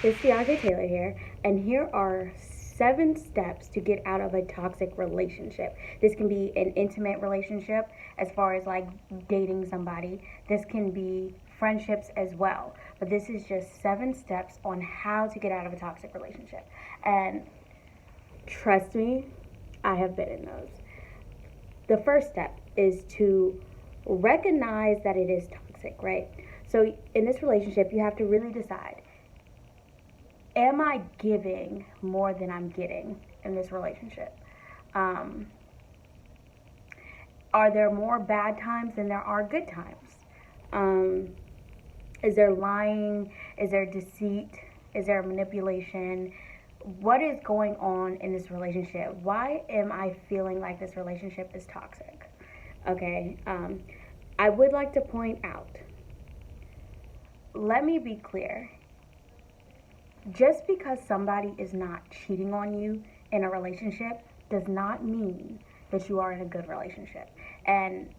It's Deandre Taylor here, and here are 7 steps to get out of a toxic relationship. This can be an intimate relationship, as far as like dating somebody. This can be friendships as well. But this is just 7 steps on how to get out of a toxic relationship. And trust me, I have been in those. The first step is to recognize that it is toxic, right? So in this relationship, you have to really decide, am I giving more than I'm getting in this relationship? Um, are there more bad times than there are good times? Um, is there lying? Is there deceit? Is there manipulation? What is going on in this relationship? Why am I feeling like this relationship is toxic? Okay, I would like to point out, let me be clear. Just because somebody is not cheating on you in a relationship does not mean that you are in a good relationship. And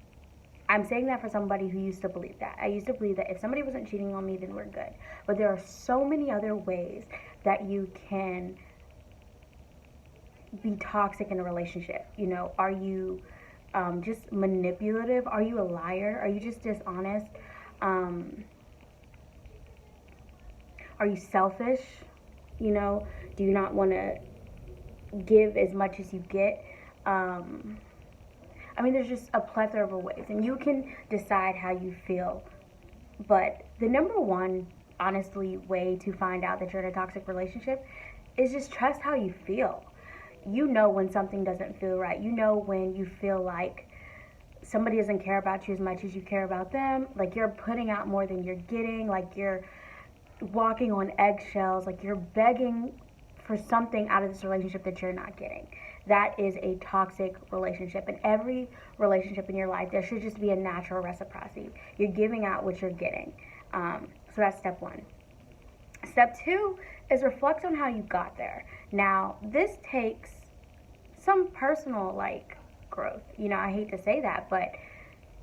I'm saying that for somebody who used to believe that. I used to believe that if somebody wasn't cheating on me, then we're good. But there are so many other ways that you can be toxic in a relationship. You know, are you just manipulative? Are you a liar? Are you just dishonest? Um, are you selfish? You know, do you not want to give as much as you get? Um, I mean, there's just a plethora of ways, and you can decide how you feel. But the number one, honestly, way to find out that you're in a toxic relationship is just trust how you feel. You know when something doesn't feel right. You know when you feel like somebody doesn't care about you as much as you care about them. Like you're putting out more than you're getting. Like you're walking on eggshells. Like you're begging for something out of this relationship that you're not getting. That is a toxic relationship. In every relationship in your life, there should just be a natural reciprocity. You're giving out what you're getting. So that's step one. Step two is reflect on how you got there. Now, this takes some personal like growth. You know, I hate to say that, but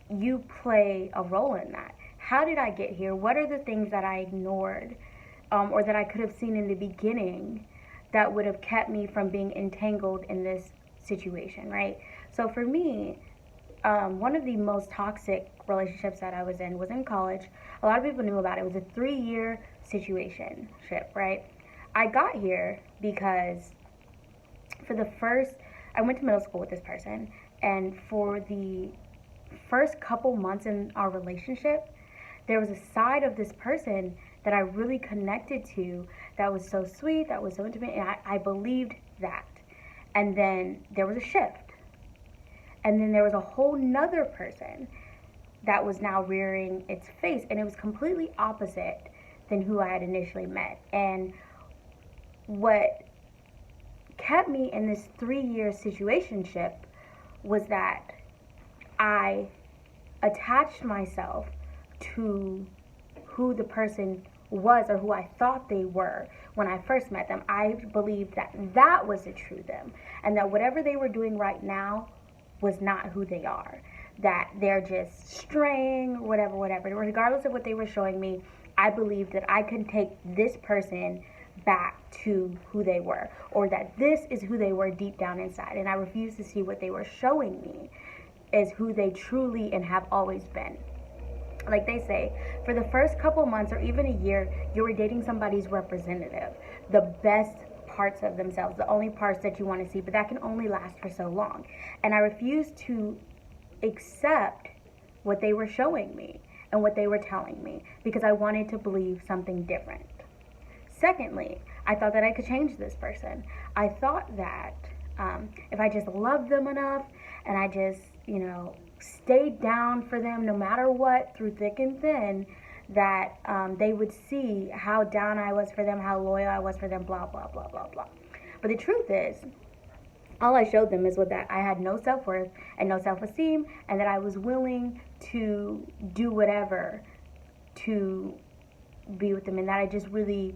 you play a role in that. How did I get here? What are the things that I ignored, or that I could have seen in the beginning that would have kept me from being entangled in this situation, right? So for me, one of the most toxic relationships that I was in was in college. A lot of people knew about it. It was a 3-year situationship, right? I got here because for the first, I went to middle school with this person, and for the first couple months in our relationship, there was a side of this person that I really connected to that was so sweet, that was so intimate, and I believed that. And then there was a shift. And then there was a whole nother person that was now rearing its face, and it was completely opposite than who I had initially met. And what kept me in this 3-year situationship was that I attached myself to who the person was or who I thought they were when I first met them. I believed that that was the true them, and that whatever they were doing right now was not who they are. That they're just straying, whatever, whatever. Regardless of what they were showing me, I believed that I could take this person back to who they were, or that this is who they were deep down inside. And I refused to see what they were showing me as who they truly and have always been. Like they say, for the first couple months or even a year, you were dating somebody's representative, the best parts of themselves, the only parts that you want to see, but that can only last for so long. And I refused to accept what they were showing me and what they were telling me because I wanted to believe something different. Secondly, I thought that I could change this person. I thought that if I just loved them enough and I just, stayed down for them no matter what, through thick and thin, that they would see how down I was for them, how loyal I was for them, blah, blah, blah, blah, blah. But the truth is, all I showed them is what that I had no self-worth and no self-esteem, and that I was willing to do whatever to be with them, and that I just really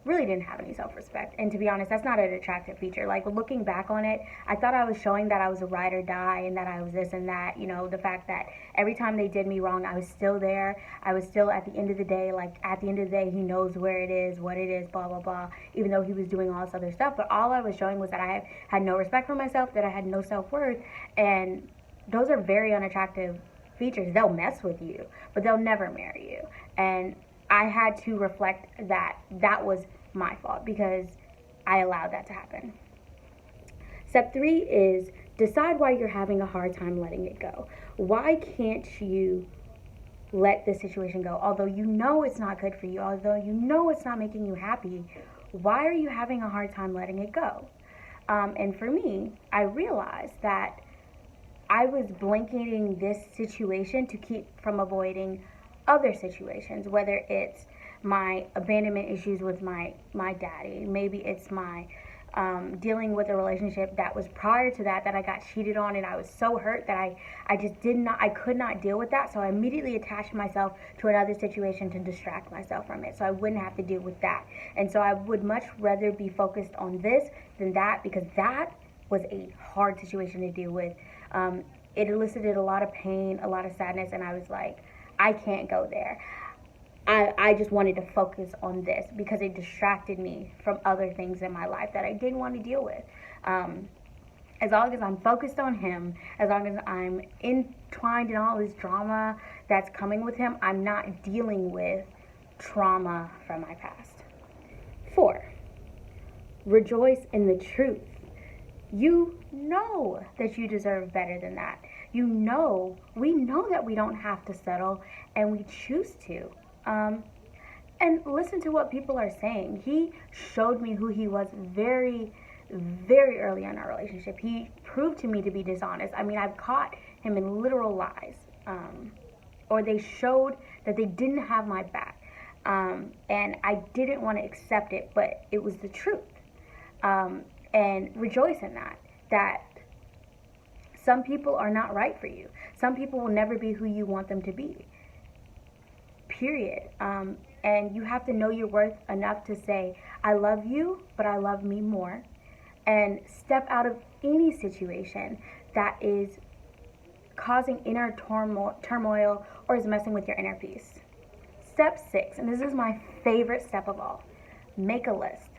really didn't have any self-respect. And to be honest, that's not an attractive feature. Like, looking back on it, I thought I was showing that I was a ride or die and that I was this and that. You know, the fact that every time they did me wrong, I was still there. I was still, at the end of the day, like, at the end of the day, he knows where it is, what it is, blah, blah, blah, even though he was doing all this other stuff. But all I was showing was that I had no respect for myself, that I had no self-worth. And those are very unattractive features. They'll mess with you, but they'll never marry you. And I had to reflect that that was my fault because I allowed that to happen. Step 3 is decide why you're having a hard time letting it go. Why can't you let this situation go? Although you know it's not good for you, although you know it's not making you happy, why are you having a hard time letting it go? And for me, I realized that I was blanketing this situation to keep from avoiding other situations, whether it's my abandonment issues with my daddy, maybe it's my dealing with a relationship that was prior to that I got cheated on, and I was so hurt that I just I could not deal with that, so I immediately attached myself to another situation to distract myself from it so I wouldn't have to deal with that. And so I would much rather be focused on this than that, because that was a hard situation to deal with. It elicited a lot of pain, a lot of sadness, and I was like, I can't go there. I just wanted to focus on this because it distracted me from other things in my life that I didn't want to deal with. As long as I'm focused on him, as long as I'm entwined in all this drama that's coming with him, I'm not dealing with trauma from my past. 4, rejoice in the truth. You know that you deserve better than that. We know that we don't have to settle, and we choose to. And listen to what people are saying. He showed me who he was very, very early in our relationship. He proved to me to be dishonest. I mean, I've caught him in literal lies. Or they showed that they didn't have my back. And I didn't want to accept it, but it was the truth. And rejoice in that some people are not right for you. Some people will never be who you want them to be. Period. And you have to know your worth enough to say, I love you, but I love me more. And step out of any situation that is causing inner turmoil or is messing with your inner peace. Step 6, and this is my favorite step of all, make a list.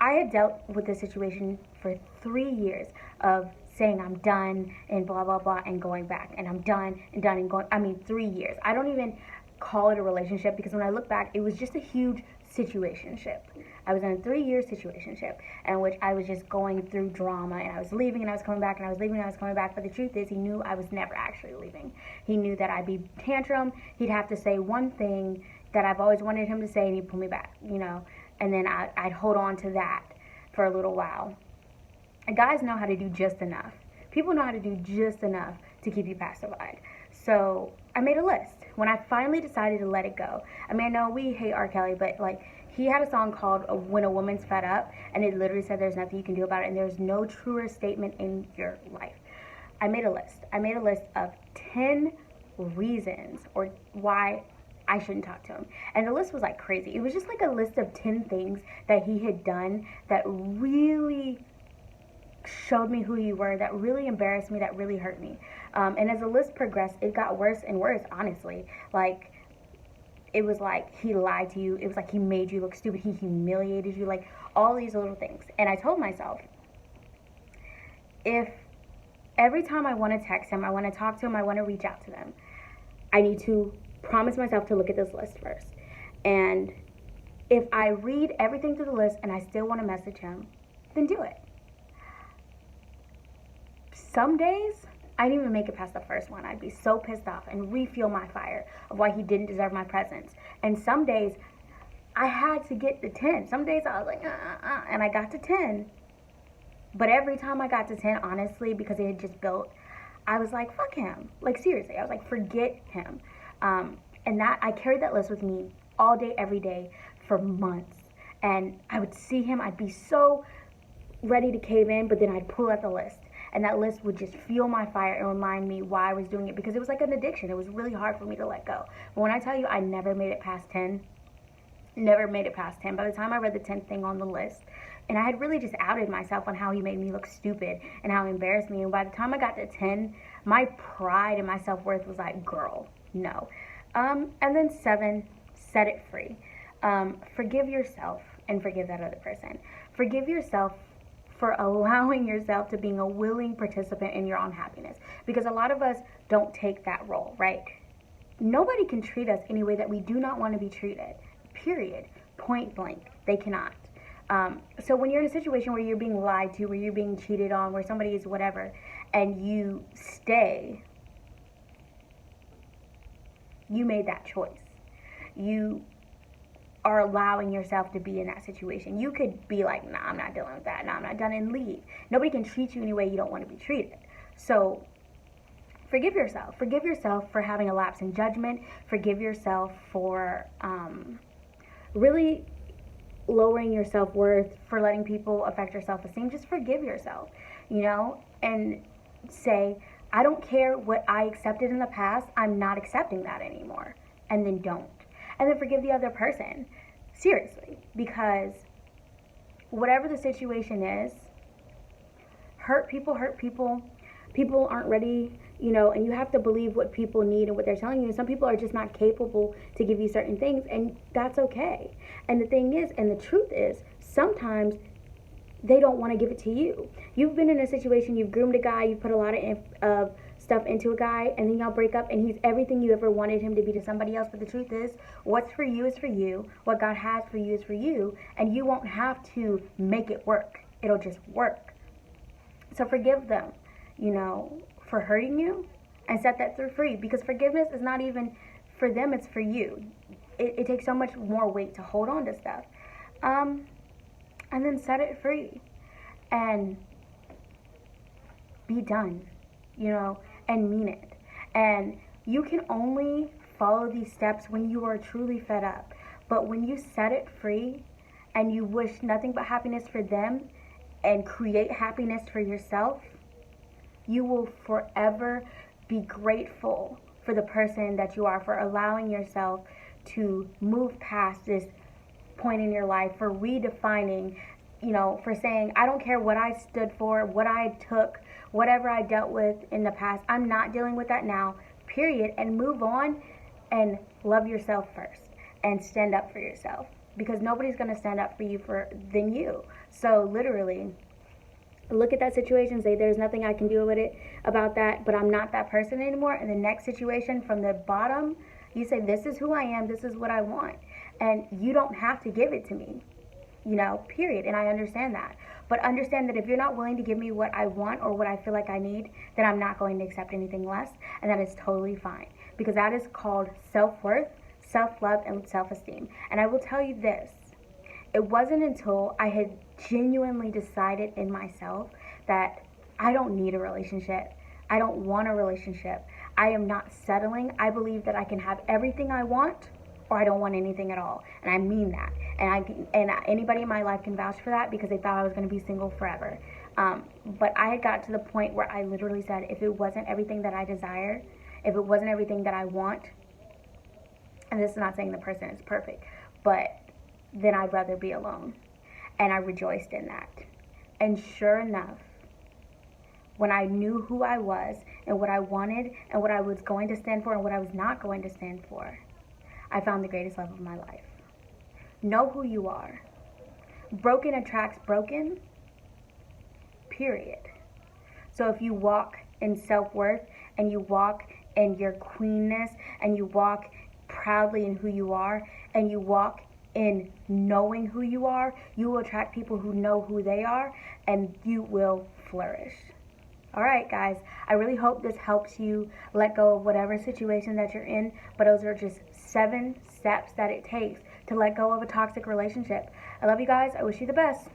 I had dealt with this situation for 3 years of saying I'm done and blah, blah, blah, and going back. And I'm done and done and going. 3 years. I don't even call it a relationship, because when I look back, it was just a huge situationship. I was in a 3-year situationship in which I was just going through drama, and I was leaving and I was coming back, and I was leaving and I was coming back. But the truth is, he knew I was never actually leaving. He knew that I'd be tantrum. He'd have to say one thing that I've always wanted him to say, and he'd pull me back, and then I'd hold on to that for a little while. And guys know how to do just enough. People know how to do just enough to keep you pacified. So I made a list. When I finally decided to let it go, I know we hate R. Kelly, but he had a song called When a Woman's Fed Up, and it literally said there's nothing you can do about it, and there's no truer statement in your life. I made a list. I made a list of 10 reasons or why I shouldn't talk to him. And the list was crazy. It was just a list of 10 things that he had done that really showed me who he were, that really embarrassed me, that really hurt me. And as the list progressed, it got worse and worse, honestly. It was he lied to you. It was he made you look stupid. He humiliated you, all these little things. And I told myself, if every time I want to text him, I want to talk to him, I want to reach out to them, I need to promise myself to look at this list first. And if I read everything through the list and I still want to message him, then do it. Some days, I didn't even make it past the first one. I'd be so pissed off and refuel my fire of why he didn't deserve my presence. And some days, I had to get to 10. Some days I was and I got to 10. But every time I got to 10, honestly, because it had just built, I was fuck him. Seriously, I was forget him. And that, I carried that list with me all day, every day for months. And I would see him, I'd be so ready to cave in, but then I'd pull out the list. And that list would just fuel my fire and remind me why I was doing it, because it was like an addiction. It was really hard for me to let go. But when I tell you I never made it past 10, Never made it past 10. By the time I read the 10th thing on the list, and I had really just outed myself on how he made me look stupid and how he embarrassed me. And by the time I got to 10, my pride and my self-worth was like, girl, no. And then 7, set it free. Forgive yourself and forgive that other person. Forgive yourself for allowing yourself to being a willing participant in your own happiness. Because a lot of us don't take that role, right? Nobody can treat us any way that we do not want to be treated. Period. Point blank. They cannot. So when you're in a situation where you're being lied to, where you're being cheated on, where somebody is whatever, and you stay, you made that choice. You are allowing yourself to be in that situation. You could be like, nah, I'm not dealing with that. Nah, I'm not done, and leave. Nobody can treat you any way you don't want to be treated. So forgive yourself. Forgive yourself for having a lapse in judgment. Forgive yourself for really lowering your self-worth, for letting people affect your self-esteem. Just forgive yourself, and say, I don't care what I accepted in the past, I'm not accepting that anymore. And then don't. And then forgive the other person. Seriously. Because whatever the situation is, hurt people. People aren't ready, and you have to believe what people need and what they're telling you. Some people are just not capable to give you certain things, and that's okay. And the thing is, and the truth is, sometimes they don't want to give it to you. You've been in a situation, you've groomed a guy, you've put a lot of stuff into a guy, and then y'all break up, and he's everything you ever wanted him to be to somebody else. But the truth is, what's for you is for you. What God has for you is for you, and you won't have to make it work. It'll just work. So forgive them, for hurting you, and set that through free, because forgiveness is not even for them, it's for you. It takes so much more weight to hold on to stuff. And then set it free and be done, and mean it. And you can only follow these steps when you are truly fed up. But when you set it free and you wish nothing but happiness for them and create happiness for yourself, you will forever be grateful for the person that you are, for allowing yourself to move past this point in your life, for redefining, for saying, I don't care what I stood for, what I took, whatever I dealt with in the past, I'm not dealing with that now, period, and move on and love yourself first and stand up for yourself, because nobody's going to stand up for you than you. So literally, look at that situation, say, there's nothing I can do with it about that, but I'm not that person anymore. And the next situation, from the bottom, you say, this is who I am, this is what I want, and you don't have to give it to me, period. And I understand that, but understand that if you're not willing to give me what I want or what I feel like I need, then I'm not going to accept anything less, and that is totally fine, because that is called self-worth, self-love, and self-esteem. And I will tell you this, it wasn't until I had genuinely decided in myself that I don't need a relationship, I don't want a relationship, I am not settling, I believe that I can have everything I want, or I don't want anything at all. And I mean that. And anybody in my life can vouch for that, because they thought I was going to be single forever. But I had got to the point where I literally said, if it wasn't everything that I desire, if it wasn't everything that I want, and this is not saying the person is perfect, but then I'd rather be alone. And I rejoiced in that. And sure enough, when I knew who I was and what I wanted and what I was going to stand for and what I was not going to stand for, I found the greatest love of my life. Know who you are. Broken attracts broken, period. So if you walk in self-worth and you walk in your queenness and you walk proudly in who you are and you walk in knowing who you are, you will attract people who know who they are, and you will flourish. All right, guys, I really hope this helps you let go of whatever situation that you're in, but those are just 7 steps that it takes to let go of a toxic relationship. I love you guys. I wish you the best.